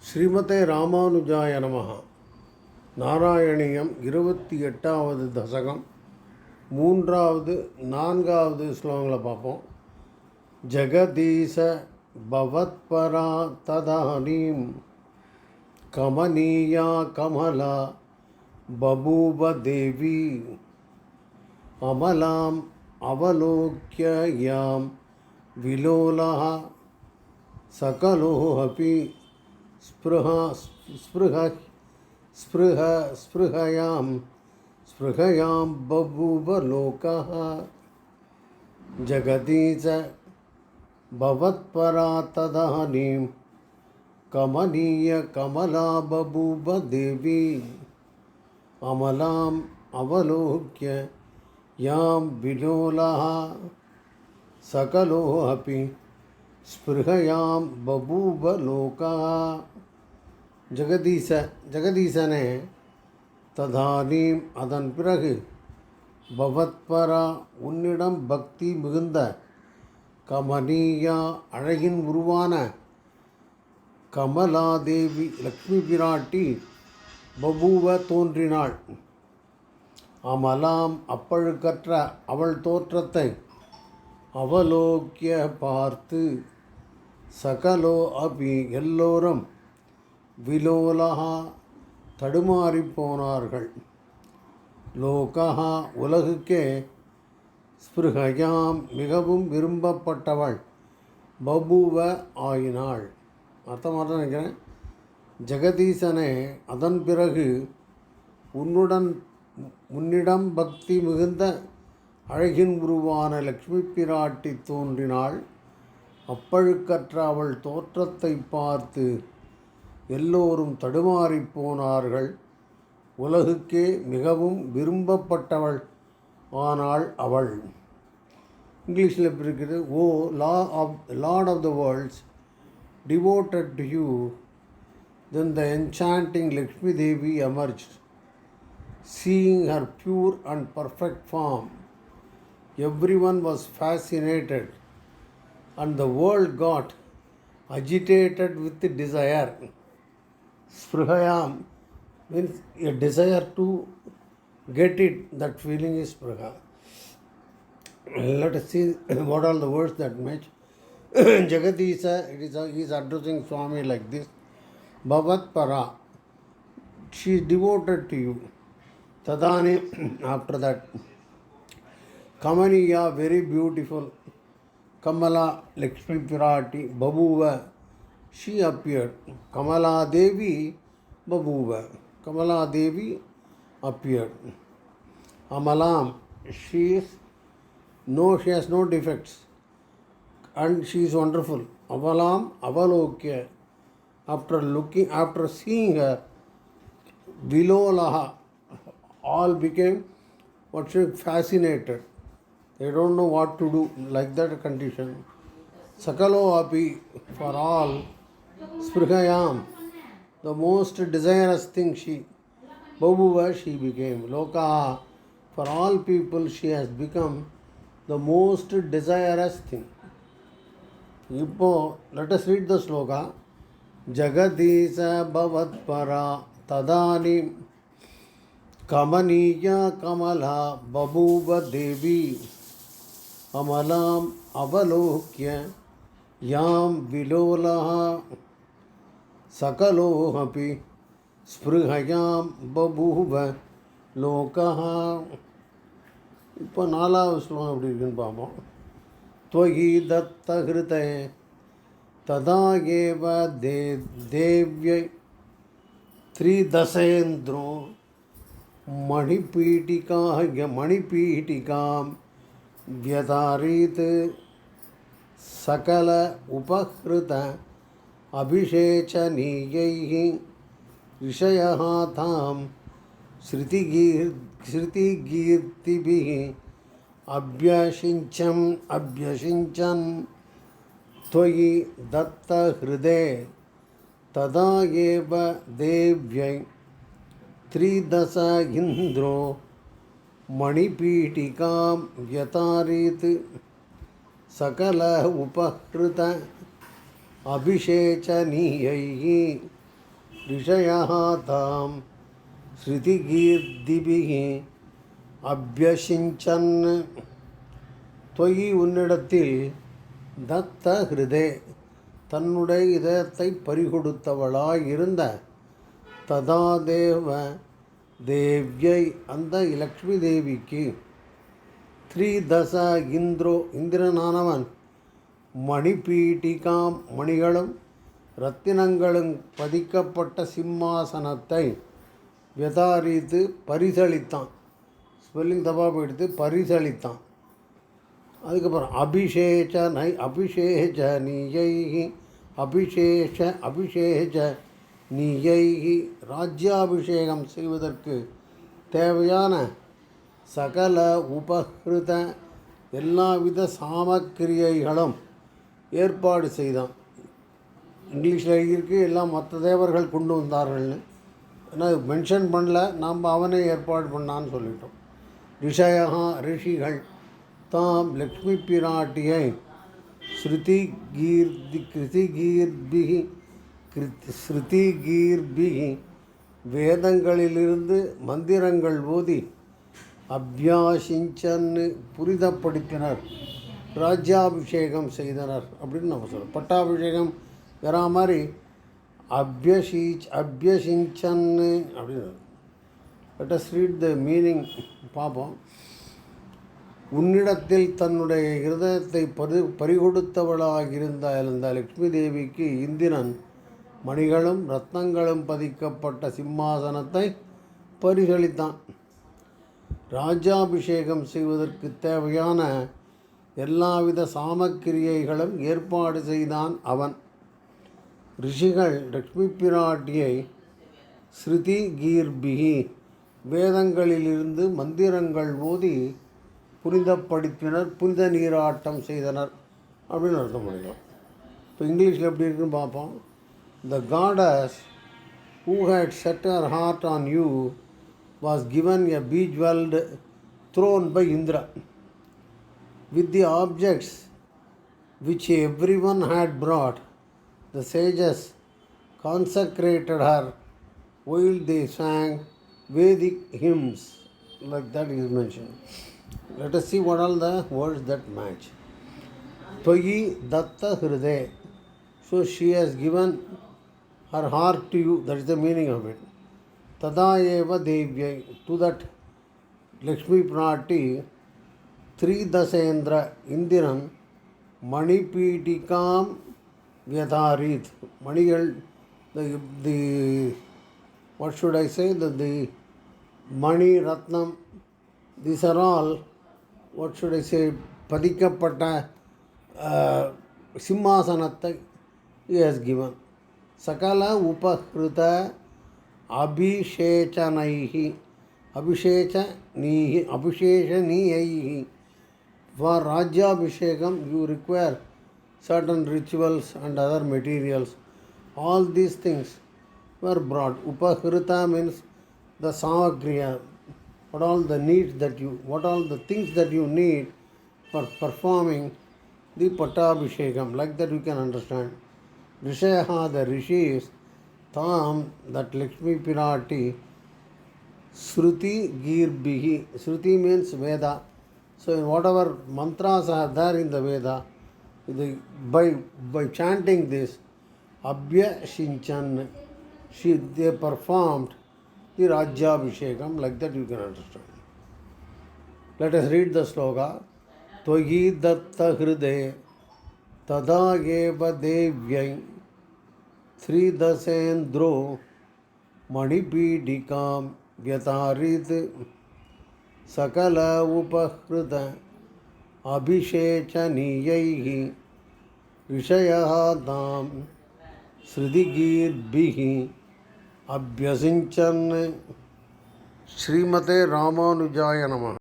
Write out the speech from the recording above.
ஸ்ரீமதே ராமானுஜாய நமஹ. நாராயணியம் 28வது தசகம் 3வது 4வது ஸ்லோகங்களை பார்ப்போம். ஜெகதீச பவத்பரா ததானீம் கமனீயா கமலா பபூவ தேவி அமலாம் அவலோக்ய யாம் விலோலஹ சகலோஹபி ஸ்பிருஹயாம் பபூவ லோகः. ஜகதீச பவத்பரா ததானீம் கமனீய கமலா பபூவ தேவி அமலாம் அவலோக்ய யாம் விலோலः சகலோஹபி ஸ்பிருஹயாம் பபூவ லோகா. ஜெகதீசனே ததானீம் அதன் பிறகு பவத்பரா உன்னிடம் பக்தி மிகுந்த கமனீயா அழகின் உருவான கமலாதேவி லக்ஷ்மி பிராட்டி பபூவ தோன்றினாள். அமலாம் அப்பழுக்கற்ற அவள் தோற்றத்தை அவலோக்கிய பார்த்து சகலோ அபி எல்லோரும் விலோலஹா தடுமாறிப்போனார்கள். லோகஹா உலகுக்கே ஸ்பிருஹயாம் மிகவும் விரும்பப்பட்டவள் பபூவ ஆயினாள். அர்த்தமாக நினைக்கிறேன். ஜெகதீசனே அதன் பிறகு உன்னிடம் பக்தி மிகுந்த அழகின் உருவான லக்ஷ்மி பிராட்டி தோன்றினாள். அப்பழுக்கற்ற அவள் தோற்றத்தை பார்த்து எல்லோரும் தடுமாறி போனார்கள். உலகுக்கே மிகவும் விரும்பப்பட்டவள் ஆனால் அவள். இங்கிலீஷில் எப்படி இருக்குது? Oh lord of the worlds, devoted to you, then the enchanting Lakshmi Devi emerged. Seeing her pure and perfect form, everyone was fascinated and the world got agitated with desire. Sprihayam means a desire to get it. That feeling is Spriha. Let us see what are the words that match. Jagadisa, he is addressing Swami like this. Bhavatpara, she is devoted to you. Tadani, after that. Kamaniya, very beautiful. Kamala, Lakshmi Pirati, Babuva, she appeared. Kamala Devi, Babuva. Kamala Devi appeared. Amalam, she has no defects and she is wonderful. Avalam, Avalokya, after seeing her, Vilolaha, all became fascinated. They don't know what to do, like that condition. Sakalo api, for all, Sprihayam, the most desirous thing Babuva she became. Loka, for all people she has become the most desirous thing. Now, let us read the sloka. Jagadisa bhavatpara tadanim Kamaniya kamala babuva devi amalam avalokya yam vilolaha sakalohapi ஸ்பிருஹயாம் பபூவ லோகஹா. இப்போ 4வது ஸ்லோகம் எப்படி இருக்குன்னு பார்ப்போம். त्वयि दत्तहृते तदा एव देव्यै त्रिदशेन्द्रो मणिपीठिकां व्यधारीत् सकल उपहृत अभिषेचनीयैः ऋषयः तां श्रुतिकीर्तिभिः अभ्यषिञ्चन् त्वयि दत्तहृदे तदा एव देव्यै त्रिदश इन्द्रो मणिपीठिकां व्यतारीत् सकल उपहृत अभिषेचनीयैः ऋषयः तां ஸ்ருதிகீர்த்திபிः அபியசிஞ்சன். தொயி உன்னிடத்தில் தத்த ஹிருதே தன்னுடைய இதயத்தை பறிகொடுத்தவளாய் இருந்த ததா தேவ தேவ்யை அந்த லக்ஷ்மி தேவிக்கு த்ரீதச இந்திரனானவன் மணிபீட்டிகாம் மணிகளும் இரத்தினங்களும் பதிக்கப்பட்ட சிம்மாசனத்தை விதாரித்து பரிசளித்தான். ஸ்பெல்லிங் தப்பாக போயிடுத்து, பரிசளித்தான். அதுக்கப்புறம் அபிஷேக நீயை ராஜ்யாபிஷேகம் செய்வதற்கு தேவையான சகல உபகிருத எல்லாவித சாமக்கிரியைகளும் ஏற்பாடு செய்தான். இங்கிலீஷில் எழுதியிருக்கு எல்லாம் மற்ற தேவர்கள் கொண்டு வந்தார்கள்னு, ஏன்னா மென்ஷன் பண்ணல, நாம் அவனே ஏற்பாடு பண்ணான்னு சொல்லிட்டோம். ரிஷிகள் தாம் லக்ஷ்மி பிராட்டியை ஸ்ருதிகீர்பிகி வேதங்களிலிருந்து மந்திரங்கள் ஓதி அபியாசிஞ்சன்னு புரிதப்படுத்தினர், ராஜ்யாபிஷேகம் செய்தனர் அப்படின்னு நம்ம சொல்கிறோம். பட்டாபிஷேகம் வேற மாதிரி அபியசிஞ்சன்னு அப்படின்னு. Let us read the meaning பார்ப்போம். உன்னிடத்தில் தன்னுடைய இருதயத்தை பறிகொடுத்தவளாகிருந்த இந்த லக்ஷ்மி தேவிக்கு இந்திரன் மணிகளும் ரத்னங்களும் பதிக்கப்பட்ட சிம்மாசனத்தை பரிசளித்தான். ராஜாபிஷேகம் செய்வதற்கு தேவையான எல்லாவித சாமக்கிரியைகளும் ஏற்பாடு செய்தான் அவன். ரிஷிகள் லக்ஷ்மி பிராட்டியை ஸ்ருதிகீர்பிகி வேதங்களிலிருந்து மந்திரங்கள் ஓதி புனிதப்படுத்தினர், புனித நீராட்டம் செய்தனர் அப்படின்னு அர்த்தம் பண்ணிக்கலாம். இப்போ இங்கிலீஷில் எப்படி இருக்குன்னு பார்ப்போம். The goddess who had set her heart on you was given a bejeweled throne by Indra. With the objects which everyone had brought, the sages consecrated her while they sang Vedic hymns. Like that is mentioned. Let us see what all the words that match. Tvayi datta hriday. So she has given her heart to you. That is the meaning of it. Tada eva devyai. To that Lakshmi Prati, Tridasendra Indiran Manipitikam Vyatharit. Manigal, the what should I say? The Mani Ratnam. These are all, what should I say, padikappata simhasanattai he has given. Sakala upahruta abhishechaniyaihi. For Rajyabhishekam you require certain rituals and other materials. All these things were brought. Upahruta means the samagriya. What all the needs that what all the things that you need for performing the Pattabhishekam. Like that you can understand. Rishayaha, the rishis, tam, that Lakshmi Pirati, Shruti-girbihi. Shruti means Veda. So in whatever mantras are there in the Veda, by chanting this, Abhyasinchan, they performed the Rajyabhishekam. Like that you can understand. Let us read the sloka. Tvayi datta hriday tada eva devyai Tridasendro Manipidikam Vyatarit Sakala Upahruta Abhishechaniyaihi Rishayaha Tam Sridhigirbihi Abhyasincan. Srimate Ramanujaya Namaha.